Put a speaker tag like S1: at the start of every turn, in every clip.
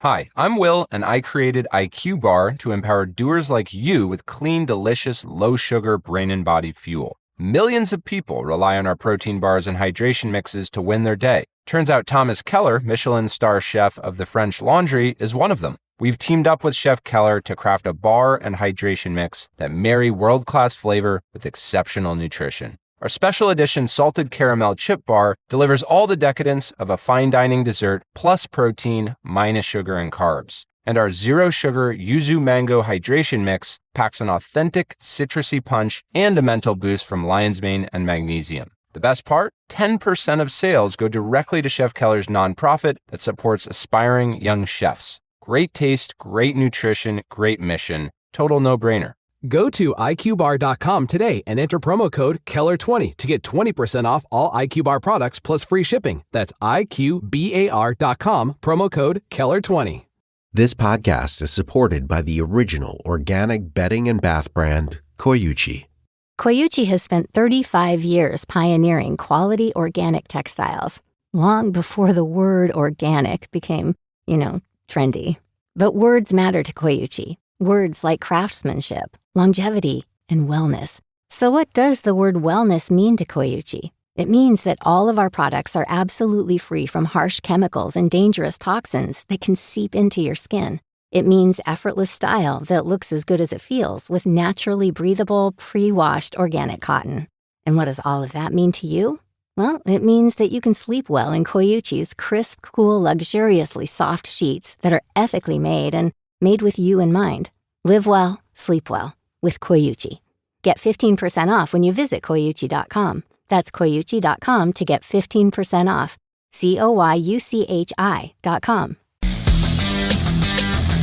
S1: Hi, I'm Will, and I created IQ Bar to empower doers like you with clean, delicious, low-sugar brain and body fuel. Millions of people rely on our protein bars and hydration mixes to win their day. Turns out Thomas Keller, Michelin star chef of the French Laundry, is one of them. We've teamed up with Chef Keller to craft a bar and hydration mix that marry world-class flavor with exceptional nutrition. Our special edition salted caramel chip bar delivers all the decadence of a fine dining dessert plus protein minus sugar and carbs. And our zero sugar yuzu mango hydration mix packs an authentic citrusy punch and a mental boost from lion's mane and magnesium. The best part? 10% of sales go directly to Chef Keller's nonprofit that supports aspiring young chefs. Great taste, great nutrition, great mission. Total no-brainer.
S2: Go to iqbar.com today and enter promo code KELLER20 to get 20% off all IQ Bar products plus free shipping. That's iqbar.com, promo code KELLER20.
S3: This podcast is supported by the original organic bedding and bath brand, Koyuchi.
S4: Koyuchi has spent 35 years pioneering quality organic textiles, long before the word organic became, trendy. But words matter to Koyuchi. Words like craftsmanship, longevity, and wellness. So what does the word wellness mean to Koyuchi? It means that all of our products are absolutely free from harsh chemicals and dangerous toxins that can seep into your skin. It means effortless style that looks as good as it feels with naturally breathable, pre-washed organic cotton. And what does all of that mean to you? Well, it means that you can sleep well in Koyuchi's crisp, cool, luxuriously soft sheets that are ethically made and made with you in mind. Live well, sleep well with Koyuchi. Get 15% off when you visit Koyuchi.com. That's Koyuchi.com to get 15% off. Koyuchi.com.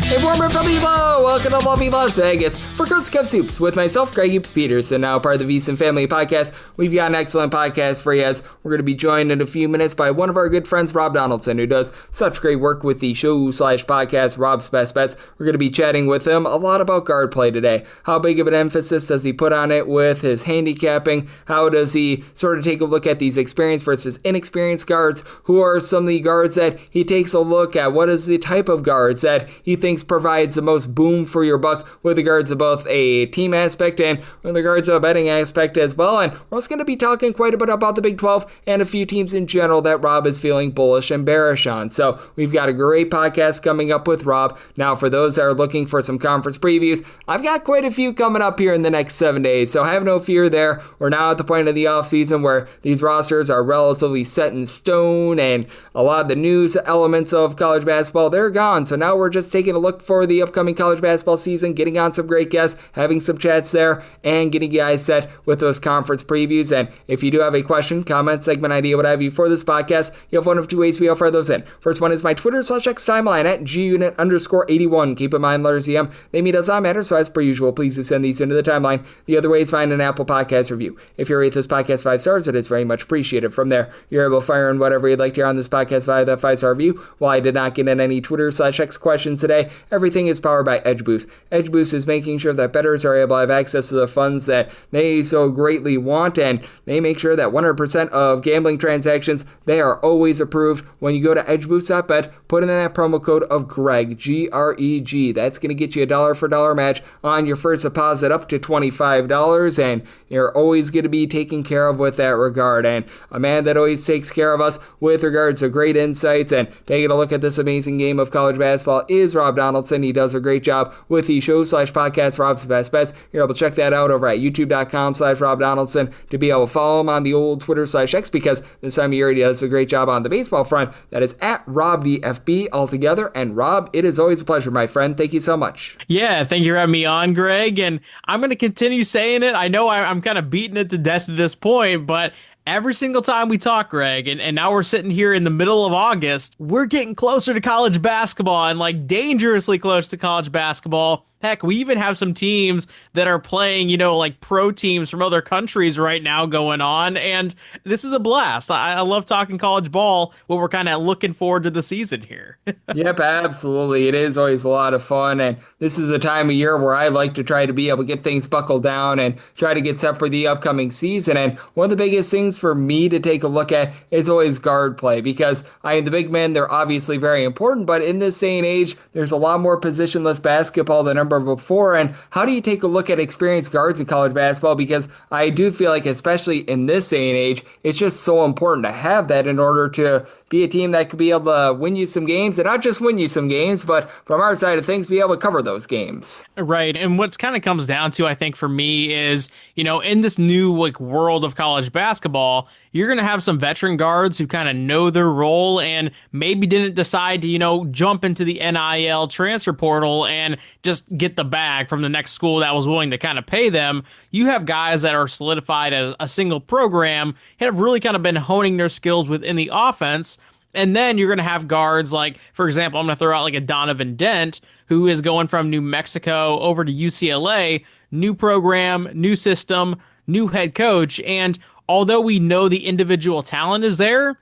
S5: Hey, warmer from Evo! Welcome to lovely Las Vegas for Coast to Cup Soups with myself, Greg Hoops Peterson, now part of the VSiN Family Podcast. We've got an excellent podcast for you as we're going to be joined in a few minutes by one of our good friends, Rob Donaldson, who does such great work with the show/podcast, Rob's Best Bets. We're going to be chatting with him a lot about guard play today. How big of an emphasis does he put on it with his handicapping? How does he sort of take a look at these experienced versus inexperienced guards? Who are some of the guards that he takes a look at? What is the type of guards that he thinks provides the most boom for your buck with regards to both a team aspect and with regards to a betting aspect as well? And we're also going to be talking quite a bit about the Big 12 and a few teams in general that Rob is feeling bullish and bearish on. So we've got a great podcast coming up with Rob. Now, for those that are looking for some conference previews, I've got quite a few coming up here in the next 7 days, so have no fear there. We're now at the point of the offseason where these rosters are relatively set in stone, and a lot of the news elements of college basketball, they're gone. So now we're just taking a look for the upcoming college basketball season, getting on some great guests, having some chats there, and getting you guys set with those conference previews. And if you do have a question, comment, segment idea, what have you for this podcast, you have one of two ways we offer those in. First one is my Twitter/X timeline at gunit_81. Keep in mind, letters EM, name does not matter, so as per usual, please do send these into the timeline. The other way is find an Apple Podcast review. If you rate this podcast 5 stars, it is very much appreciated. From there, you're able to fire in whatever you'd like to hear on this podcast via that 5-star review. While I did not get in any Twitter/X questions today, everything is powered by Edge Boost. Edge Boost is making sure that bettors are able to have access to the funds that they so greatly want, and they make sure that 100% of gambling transactions, they are always approved. When you go to edgeboost.bet, put in that promo code of Greg, G-R-E-G. That's going to get you a dollar for dollar match on your first deposit up to $25, and you're always going to be taken care of with that regard. And a man that always takes care of us with regards to great insights and taking a look at this amazing game of college basketball is Rob Donaldson. He does a great job with the show/podcast, Rob's Best Bets. You're able to check that out over at youtube.com/Rob Donaldson to be able to follow him on the old Twitter/X, because this time of year he does a great job on the baseball front. That is at RobDFB altogether. And Rob, it is always a pleasure, my friend. Thank you so much.
S6: Yeah, thank you for having me on, Greg. And I'm going to continue saying it. I know I'm kind of beating it to death at this point, but every single time we talk, Greg, and now we're sitting here in the middle of August, we're getting closer to college basketball, and like dangerously close to college basketball. Heck, we even have some teams that are playing, like pro teams from other countries right now going on. And this is a blast. I love talking college ball when we're kind of looking forward to the season here.
S5: Yep, absolutely. It is always a lot of fun. And this is a time of year where I like to try to be able to get things buckled down and try to get set for the upcoming season. And one of the biggest things for me to take a look at is always guard play, because the big men, they're obviously very important. But in this day and age, there's a lot more positionless basketball than ever before. And how do you take a look at experienced guards in college basketball? Because I do feel like, especially in this day and age, it's just so important to have that in order to be a team that could be able to win you some games, and not just win you some games, but from our side of things, be able to cover those games.
S6: Right. And what's kind of comes down to, I think, for me is, in this new world of college basketball, you're going to have some veteran guards who kind of know their role and maybe didn't decide to, jump into the NIL transfer portal and just get the bag from the next school that was willing to kind of pay them. You have guys that are solidified at a single program, have really kind of been honing their skills within the offense. And then you're going to have guards like, for example, I'm going to throw out like a Donovan Dent, who is going from New Mexico over to UCLA, new program, new system, new head coach. And although we know the individual talent is there,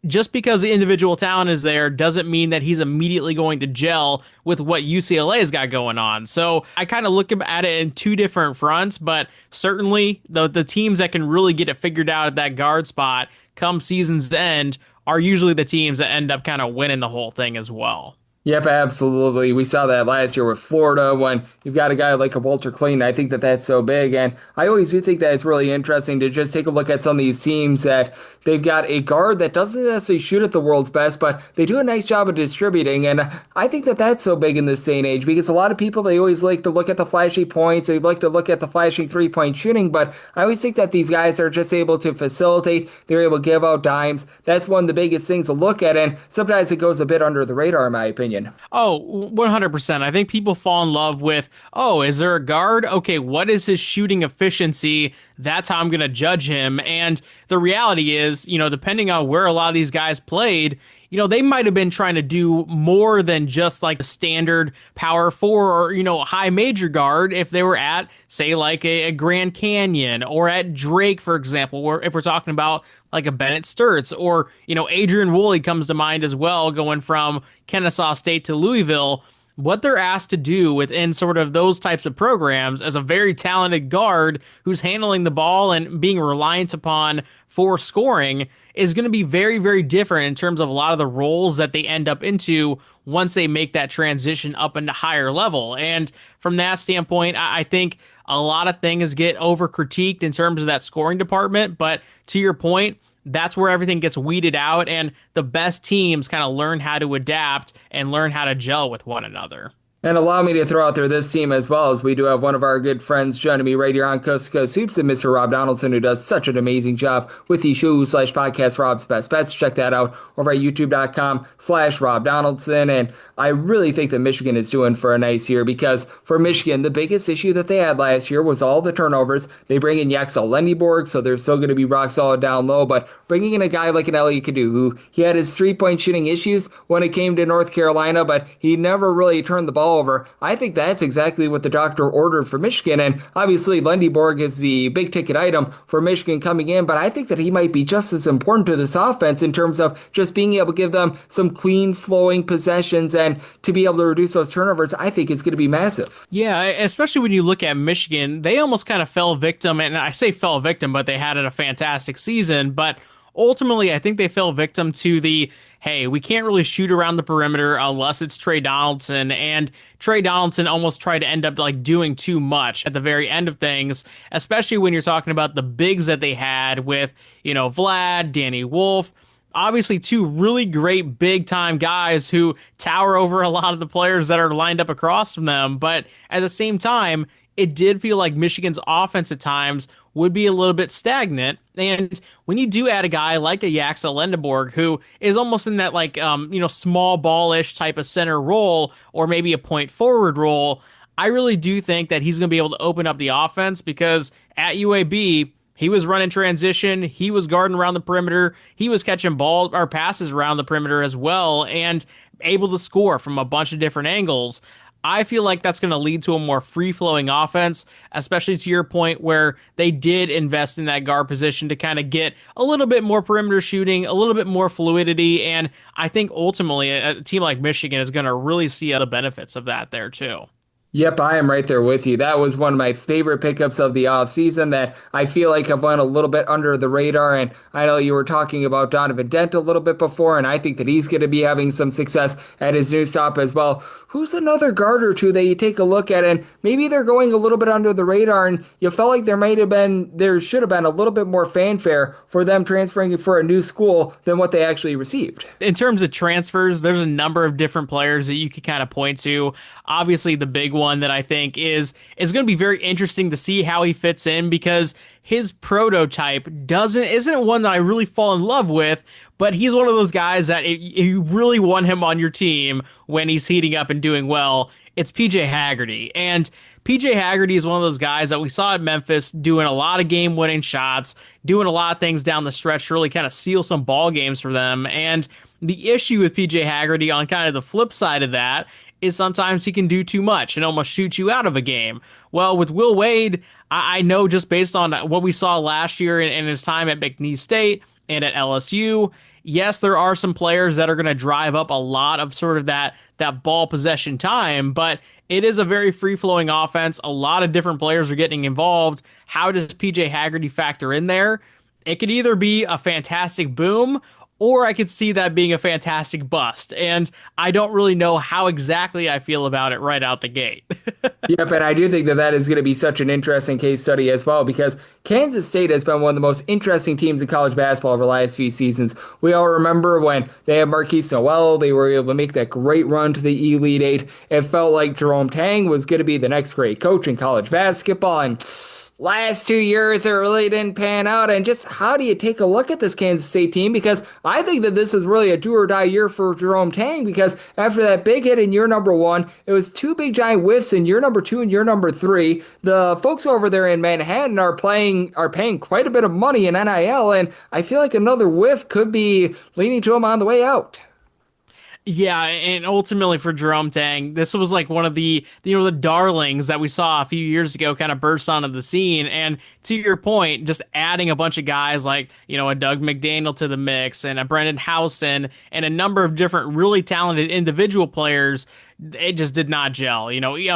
S6: just because the individual talent is there doesn't mean that he's immediately going to gel with what UCLA's got going on. So I kind of look at it in two different fronts, but certainly the teams that can really get it figured out at that guard spot come season's end are usually the teams that end up kind of winning the whole thing as well.
S5: Yep, absolutely. We saw that last year with Florida when you've got a guy like a Walter Clayton. I think that that's so big. And I always do think that it's really interesting to just take a look at some of these teams that they've got a guard that doesn't necessarily shoot at the world's best, but they do a nice job of distributing. And I think that that's so big in this day and age, because a lot of people, they always like to look at the flashy points. They like to look at the flashing three-point shooting. But I always think that these guys are just able to facilitate. They're able to give out dimes. That's one of the biggest things to look at. And sometimes it goes a bit under the radar, in my opinion.
S6: Oh, 100%. I think people fall in love with, oh, is there a guard? Okay, what is his shooting efficiency? That's how I'm going to judge him. And the reality is, depending on where a lot of these guys played, they might have been trying to do more than just like a standard power four or, high major guard if they were at, say, like a Grand Canyon or at Drake, for example, or if we're talking about like a Bennett Sturts or, Adrian Woolley comes to mind as well, going from Kennesaw State to Louisville. What they're asked to do within sort of those types of programs as a very talented guard who's handling the ball and being reliant upon for scoring is going to be very, very different in terms of a lot of the roles that they end up into once they make that transition up into higher level. And from that standpoint, I think a lot of things get over critiqued in terms of that scoring department. But to your point, that's where everything gets weeded out and the best teams kind of learn how to adapt and learn how to gel with one another.
S5: And allow me to throw out there this team as well, as we do have one of our good friends joining me right here on Coast to Coast Hoops, and Mr. Rob Donaldson, who does such an amazing job with the show/podcast Rob's Best Bets. Check that out over at youtube.com/Rob Donaldson. And I really think that Michigan is doing for a nice year, because for Michigan, the biggest issue that they had last year was all the turnovers. They bring in Yaxel Lendeborg, so they're still going to be rock solid down low, but bringing in a guy like an Elliot Kadu, who he had his three-point shooting issues when it came to North Carolina, but he never really turned the ball over. I think that's exactly what the doctor ordered for Michigan, and obviously Lendeborg is the big ticket item for Michigan coming in, but I think that he might be just as important to this offense in terms of just being able to give them some clean flowing possessions and to be able to reduce those turnovers. I think it's going to be massive.
S6: Yeah, especially when you look at Michigan, they almost kind of fell victim, and I say fell victim, but they had a fantastic season, but ultimately I think they fell victim to the, hey, we can't really shoot around the perimeter unless it's Trey Donaldson, and Trey Donaldson almost tried to end up like doing too much at the very end of things, especially when you're talking about the bigs that they had with, Vlad, Danny Wolf, obviously two really great big time guys who tower over a lot of the players that are lined up across from them. But at the same time, it did feel like Michigan's offense at times would be a little bit stagnant. And when you do add a guy like a Yaxel Lendeborg, who is almost in that small ballish type of center role, or maybe a point forward role, I really do think that he's going to be able to open up the offense, because at UAB, he was running transition, he was guarding around the perimeter, he was catching ball or passes around the perimeter as well, and able to score from a bunch of different angles. I feel like that's going to lead to a more free-flowing offense, especially to your point where they did invest in that guard position to kind of get a little bit more perimeter shooting, a little bit more fluidity, and I think ultimately a team like Michigan is going to really see the benefits of that there too.
S5: Yep, I am right there with you. That was one of my favorite pickups of the offseason that I feel like have went a little bit under the radar. And I know you were talking about Donovan Dent a little bit before, and I think that he's going to be having some success at his new stop as well. Who's another guard or two that you take a look at, and maybe they're going a little bit under the radar, and you felt like there should have been a little bit more fanfare for them transferring for a new school than what they actually received.
S6: In terms of transfers, there's a number of different players that you could kind of point to. Obviously, the big one that I think is going to be very interesting to see how he fits in, because his prototype isn't one that I really fall in love with, but he's one of those guys that if you really want him on your team when he's heating up and doing well, it's PJ Haggerty. And PJ Haggerty is one of those guys that we saw at Memphis doing a lot of game-winning shots, doing a lot of things down the stretch to really kind of seal some ball games for them. And the issue with PJ Haggerty on kind of the flip side of that is sometimes he can do too much and almost shoot you out of a game. Well, with Will Wade, I know just based on what we saw last year in his time at McNeese State and at LSU, yes, there are some players that are going to drive up a lot of sort of that ball possession time, but it is a very free-flowing offense. A lot of different players are getting involved. How does PJ Haggerty factor in there? It could either be a fantastic boom, or I could see that being a fantastic bust. And I don't really know how exactly I feel about it right out the gate.
S5: Yep, and I do think that is going to be such an interesting case study as well, because Kansas State has been one of the most interesting teams in college basketball over the last few seasons. We all remember when they had Marquise Noel, they were able to make that great run to the Elite Eight. It felt like Jerome Tang was going to be the next great coach in college basketball, and last 2 years, it really didn't pan out. And just how do you take a look at this Kansas State team? Because I think that this is really a do or die year for Jerome Tang, because after that big hit in year number one, it was two big giant whiffs in year number two and year number three. The folks over there in Manhattan are paying quite a bit of money in NIL, and I feel like another whiff could be leading to him on the way out.
S6: Yeah, and ultimately for Jerome Tang, this was like one of the darlings that we saw a few years ago kind of burst onto the scene. And to your point, just adding a bunch of guys like, a Doug McDaniel to the mix and a Brendan Howson and a number of different really talented individual players, it just did not gel.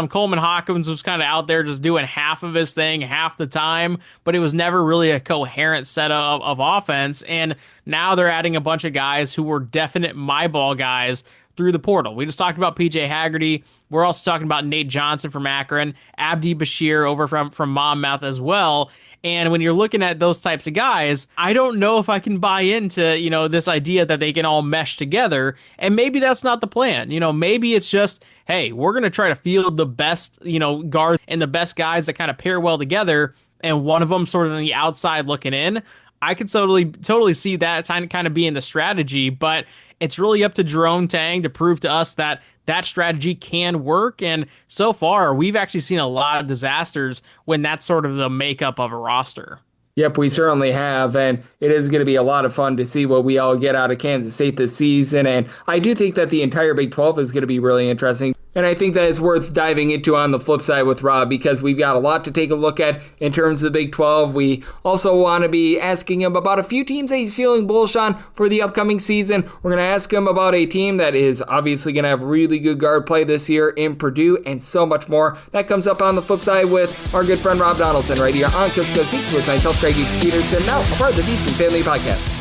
S6: Coleman Hawkins was kind of out there just doing half of his thing half the time, but it was never really a coherent set of offense. And now they're adding a bunch of guys who were definite my ball guys through the portal. We just talked about PJ Haggerty. We're also talking about Nate Johnson from Akron, Abdi Bashir over from Monmouth as well. And when you're looking at those types of guys, I don't know if I can buy into, this idea that they can all mesh together. And maybe that's not the plan. Maybe it's just, hey, we're going to try to field the best, guard and the best guys that kind of pair well together. And one of them sort of on the outside looking in. I could totally see that kind of being the strategy, but it's really up to Jerome Tang to prove to us that strategy can work. And so far, we've actually seen a lot of disasters when that's sort of the makeup of a roster.
S5: Yep, we certainly have, and it is going to be a lot of fun to see what we all get out of Kansas State this season. And I do think that the entire Big 12 is going to be really interesting. And I think that is worth diving into on the flip side with Rob, because we've got a lot to take a look at in terms of the Big 12. We also want to be asking him about a few teams that he's feeling bullish on for the upcoming season. We're going to ask him about a team that is obviously going to have really good guard play this year in Purdue, and so much more. That comes up on the flip side with our good friend Rob Donaldson right here on Coast to Coast Hoops with myself, Greg Peterson, now a part of the VSiN Family Podcast.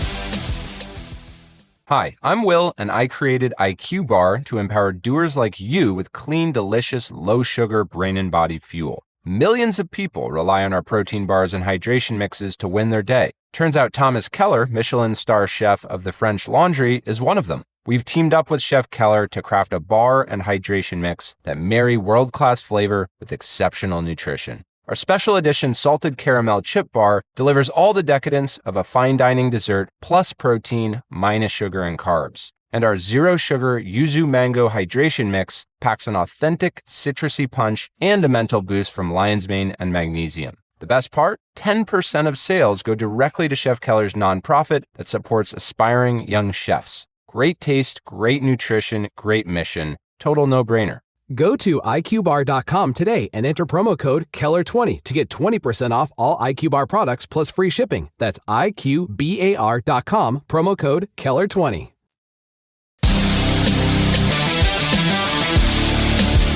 S1: Hi, I'm Will, and I created IQ Bar to empower doers like you with clean, delicious, low-sugar brain and body fuel. Millions of people rely on our protein bars and hydration mixes to win their day. Turns out Thomas Keller, Michelin star chef of the French Laundry, is one of them. We've teamed up with Chef Keller to craft a bar and hydration mix that marry world-class flavor with exceptional nutrition. Our special edition salted caramel chip bar delivers all the decadence of a fine dining dessert plus protein minus sugar and carbs. And our zero sugar yuzu mango hydration mix packs an authentic citrusy punch and a mental boost from lion's mane and magnesium. The best part? 10% of sales go directly to Chef Keller's nonprofit that supports aspiring young chefs. Great taste, great nutrition, great mission. Total no-brainer.
S2: Go to iqbar.com today and enter promo code Keller20 to get 20% off all IQ Bar products plus free shipping. That's iqbar.com, promo code Keller20.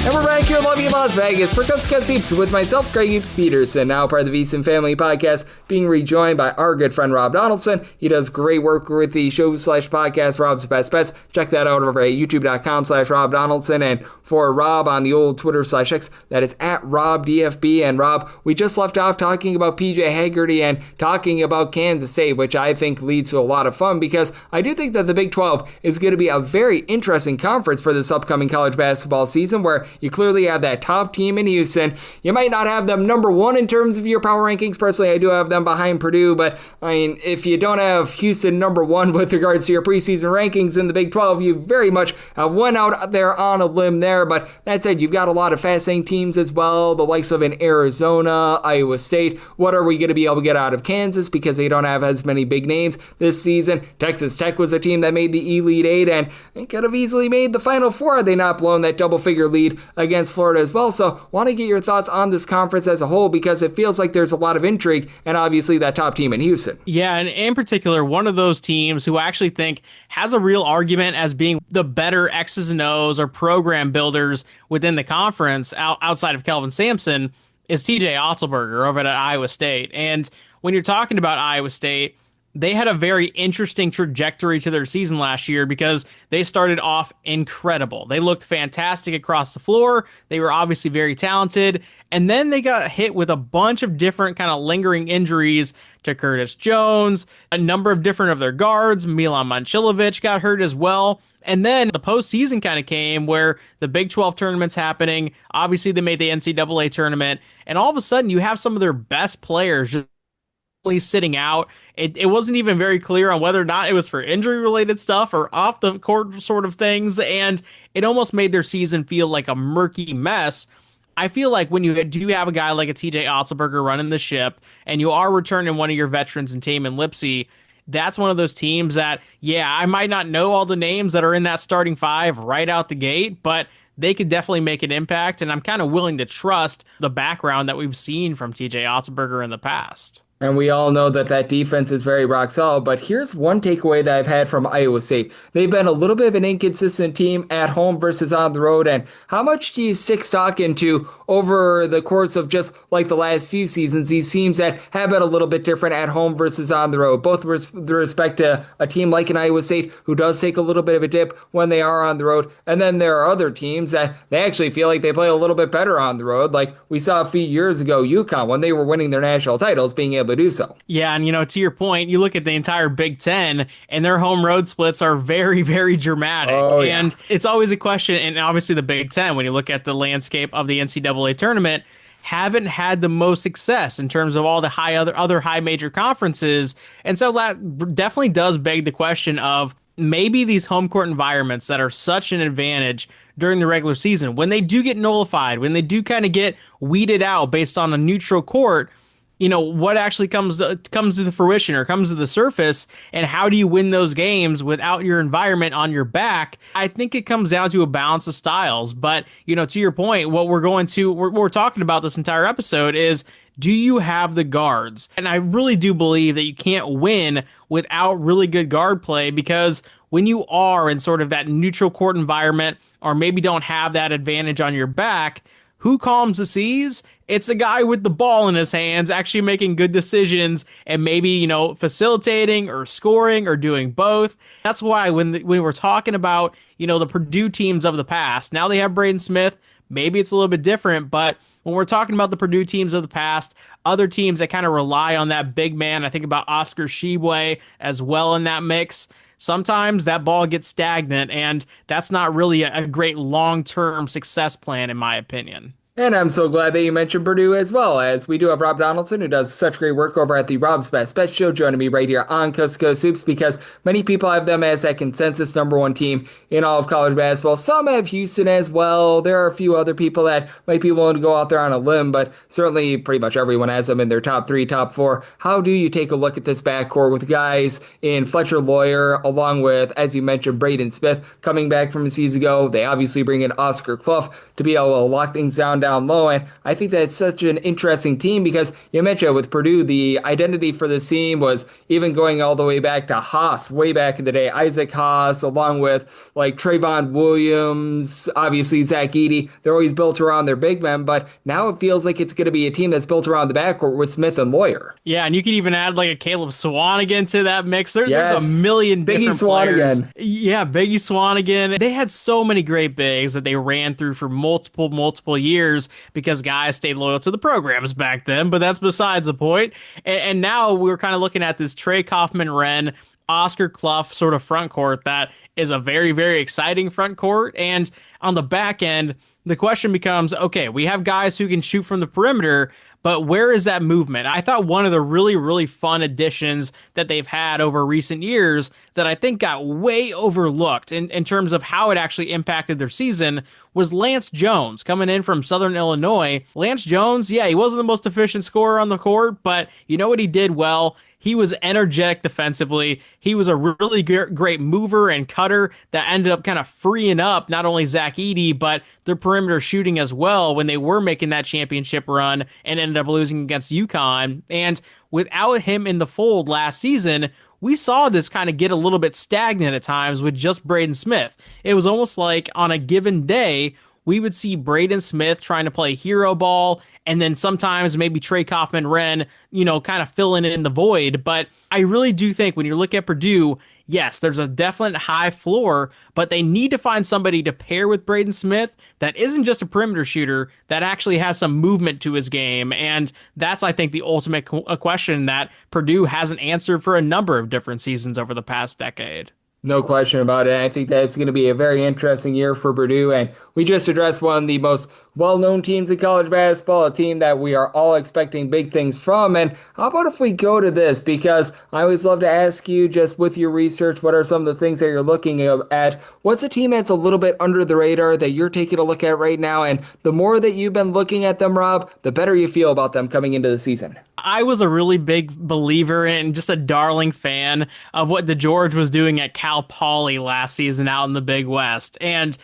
S5: And we're back here in lovely Las Vegas for Coast to Coast Hoops with myself, Greg Hoops Peterson, now part of the VSiN Family Podcast, being rejoined by our good friend Rob Donaldson. He does great work with the show/podcast, Rob's Best Bets. Check that out over at youtube.com/Rob Donaldson. And for Rob on the old Twitter/X, that is at RobDFB. And Rob, we just left off talking about PJ Haggerty and talking about Kansas State, which I think leads to a lot of fun because I do think that the Big 12 is going to be a very interesting conference for this upcoming college basketball season, where you clearly have that top team in Houston. You might not have them number one in terms of your power rankings. Personally, I do have them behind Purdue, but I mean, if you don't have Houston number one with regards to your preseason rankings in the Big 12, you very much have went out there on a limb there. But that said, you've got a lot of fascinating teams as well, the likes of an Arizona, Iowa State. What are we going to be able to get out of Kansas because they don't have as many big names this season? Texas Tech was a team that made the Elite Eight and it could have easily made the Final Four had they not blown that double-figure lead against Florida as well. So want to get your thoughts on this conference as a whole because it feels like there's a lot of intrigue and obviously that top team in Houston.
S6: Yeah, and in particular, one of those teams who I actually think has a real argument as being the better X's and O's or program builders within the conference outside of Kelvin Sampson is TJ Otzelberger over at Iowa State. And when you're talking about Iowa State, they had a very interesting trajectory to their season last year because they started off incredible. They looked fantastic across the floor. They were obviously very talented. And then they got hit with a bunch of different kind of lingering injuries to Curtis Jones, a number of different of their guards. Milan Momcilovic got hurt as well. And then the postseason kind of came where the Big 12 tournament's happening. Obviously, they made the NCAA tournament. And all of a sudden, you have some of their best players just sitting out. It wasn't even very clear on whether or not it was for injury related stuff or off the court sort of things, and it almost made their season feel like a murky mess. I feel like when you do have a guy like a TJ Otzelberger running the ship and you are returning one of your veterans in Taman Lipsey, that's one of those teams that, yeah, I might not know all the names that are in that starting five right out the gate, but they could definitely make an impact, and I'm kind of willing to trust the background that we've seen from TJ Otzelberger in the past.
S5: And we all know that that defense is very rock solid, but here's one takeaway that I've had from Iowa State. They've been a little bit of an inconsistent team at home versus on the road, and how much do you stick stock into over the course of just like the last few seasons, these teams that have been a little bit different at home versus on the road, both with respect to a team like an Iowa State who does take a little bit of a dip when they are on the road, and then there are other teams that they actually feel like they play a little bit better on the road, like we saw a few years ago, UConn, when they were winning their national titles, being able to do so.
S6: Yeah, and to your point, you look at the entire Big Ten, and their home road splits are very, very dramatic.
S5: Oh, yeah.
S6: And it's always a question, and obviously the Big Ten, when you look at the landscape of the NCAA tournament, haven't had the most success in terms of all the other high major conferences. And so that definitely does beg the question of maybe these home court environments that are such an advantage during the regular season, when they do get nullified, when they do kind of get weeded out based on a neutral court, what actually comes to the fruition or comes to the surface, and how do you win those games without your environment on your back? I think it comes down to a balance of styles. But, to your point, what we're talking about this entire episode is, do you have the guards? And I really do believe that you can't win without really good guard play, because when you are in sort of that neutral court environment, or maybe don't have that advantage on your back, who calms the seas? It's a guy with the ball in his hands, actually making good decisions and maybe, facilitating or scoring or doing both. That's why when we're talking about, the Purdue teams of the past, now they have Braden Smith. Maybe it's a little bit different, but when we're talking about the Purdue teams of the past, other teams that kind of rely on that big man, I think about Oscar Tshiebwe as well in that mix. Sometimes that ball gets stagnant, and that's not really a great long-term success plan, in my opinion.
S5: And I'm so glad that you mentioned Purdue as well, as we do have Rob Donaldson, who does such great work over at the Rob's Best Bet Show, joining me right here on Coast to Coast Hoops, because many people have them as that consensus number one team in all of college basketball. Some have Houston as well. There are a few other people that might be willing to go out there on a limb, but certainly pretty much everyone has them in their top three, top four. How do you take a look at this backcourt with guys in Fletcher Lawyer, along with, as you mentioned, Braden Smith coming back from a season ago? They obviously bring in Oscar Clough to be able to lock things down low. And I think that's such an interesting team because you mentioned with Purdue, the identity for this team was even going all the way back to Haas, way back in the day, Isaac Haas, along with like Trayvon Williams, obviously Zach Edey. They're always built around their big men, but now it feels like it's going to be a team that's built around the backcourt with Smith and Lawyer.
S6: Yeah, and you could even add like a Caleb Swanigan to that mix. There's a million different
S5: Biggie Swanigan.
S6: players. Yeah, Biggie Swanigan. They had so many great bigs that they ran through for multiple years because guys stayed loyal to the programs back then, but that's besides the point. And now we're kind of looking at this Trey Kaufman-Renn, Oscar Clough sort of front court that is a very, very exciting front court. And on the back end, the question becomes, okay, we have guys who can shoot from the perimeter, but where is that movement? I thought one of the really, really fun additions that they've had over recent years that I think got way overlooked in terms of how it actually impacted their season was Lance Jones coming in from Southern Illinois. Lance Jones, yeah, he wasn't the most efficient scorer on the court, but you know what he did well? He was energetic defensively. He was a really great mover and cutter that ended up kind of freeing up not only Zach Edey, but their perimeter shooting as well when they were making that championship run and ended up losing against UConn. And without him in the fold last season, we saw this kind of get a little bit stagnant at times with just Braden Smith. It was almost like on a given day, we would see Braden Smith trying to play hero ball, and then sometimes maybe Trey Kaufman-Renn, kind of filling in the void. But I really do think when you look at Purdue, yes, there's a definite high floor, but they need to find somebody to pair with Braden Smith that isn't just a perimeter shooter, that actually has some movement to his game. And that's, I think, the ultimate question that Purdue hasn't answered for a number of different seasons over the past decade.
S5: No question about it. I think that's going to be a very interesting year for Purdue. And we just addressed one of the most well-known teams in college basketball, a team that we are all expecting big things from. And how about if we go to this? Because I always love to ask you, just with your research, what are some of the things that you're looking at? What's a team that's a little bit under the radar that you're taking a look at right now? And the more that you've been looking at them, Rob, the better you feel about them coming into the season.
S6: I was a really big believer and just a darling fan of what DeGeorge was doing at Cal Poly last season out in the Big West. And,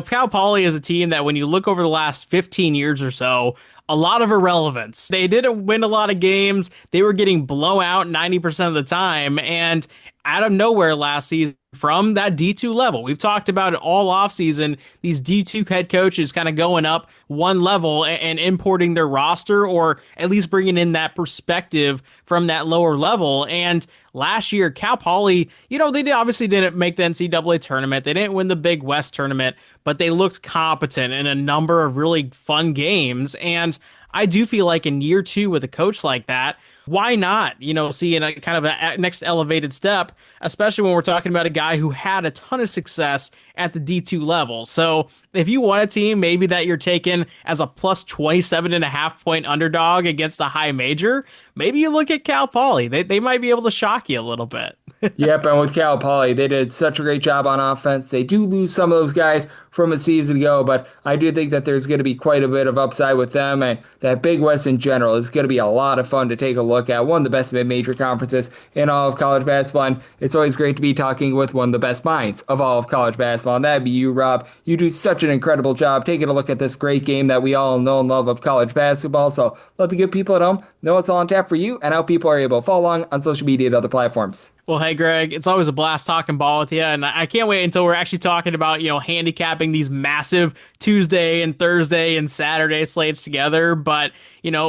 S6: Cal Poly is a team that when you look over the last 15 years or so, a lot of irrelevance. They didn't win a lot of games. They were getting blown out 90% of the time. And out of nowhere last season, from that D2 level, we've talked about it all offseason, these D2 head coaches kind of going up one level and importing their roster, or at least bringing in that perspective from that lower level. And last year, Cal Poly, they obviously didn't make the NCAA tournament. They didn't win the Big West tournament, but they looked competent in a number of really fun games. And I do feel like in year two with a coach like that, why not, see in a kind of a next elevated step, especially when we're talking about a guy who had a ton of success at the D2 level. So if you want a team maybe that you're taking as a plus 27.5 point underdog against a high major, maybe you look at Cal Poly. They might be able to shock you a little bit.
S5: Yep, and with Cal Poly, they did such a great job on offense. They do lose some of those guys from a season ago, but I do think that there's going to be quite a bit of upside with them, and that Big West in general is going to be a lot of fun to take a look at. One of the best mid-major conferences in all of college basketball, and it's always great to be talking with one of the best minds of all of college basketball, and that'd be you, Rob. You do such an incredible job taking a look at this great game that we all know and love of college basketball, so let the good people at home know it's all on tap for you and how people are able to follow along on social media and other platforms.
S6: Well, hey, Greg, it's always a blast talking ball with you, and I can't wait until we're actually talking about, handicapping these massive Tuesday and Thursday and Saturday slates together. But,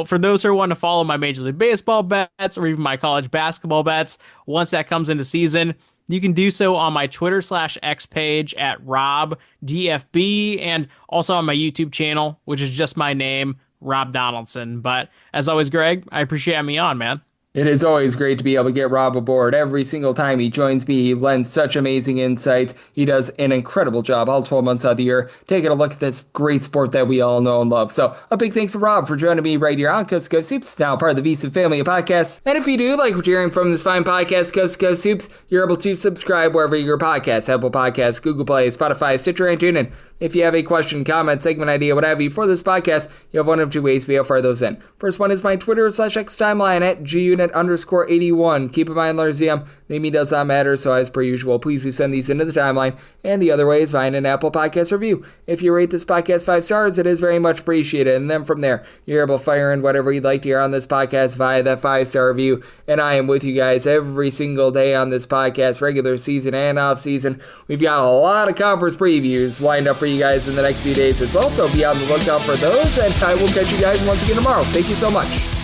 S6: for those who want to follow my Major League Baseball bets or even my college basketball bets, once that comes into season, you can do so on my Twitter/X page at RobDFB, and also on my YouTube channel, which is just my name, Rob Donaldson. But as always, Greg, I appreciate having me on, man.
S5: It is always great to be able to get Rob aboard. Every single time he joins me, he lends such amazing insights. He does an incredible job all 12 months out of the year, taking a look at this great sport that we all know and love. So a big thanks to Rob for joining me right here on Coast to Coast Hoops, now part of the VSiN family of podcasts. And if you do like what you're hearing from this fine podcast, Coast to Coast Hoops, you're able to subscribe wherever your podcasts, Apple Podcasts, Google Play, Spotify, Stitcher, and TuneIn. If you have a question, comment, segment idea, what have you for this podcast, you have one of two ways to be able to fire those in. First one is my Twitter/X timeline at gunit_81. Keep in mind, LarzM, naming does not matter, so as per usual, please do send these into the timeline. And the other way is find an Apple Podcast review. If you rate this podcast 5 stars, it is very much appreciated. And then from there, you're able to fire in whatever you'd like to hear on this podcast via that 5-star review. And I am with you guys every single day on this podcast, regular season and off season. We've got a lot of conference previews lined up for you guys in the next few days as well, so be on the lookout for those, and I will catch you guys once again tomorrow. Thank you so much.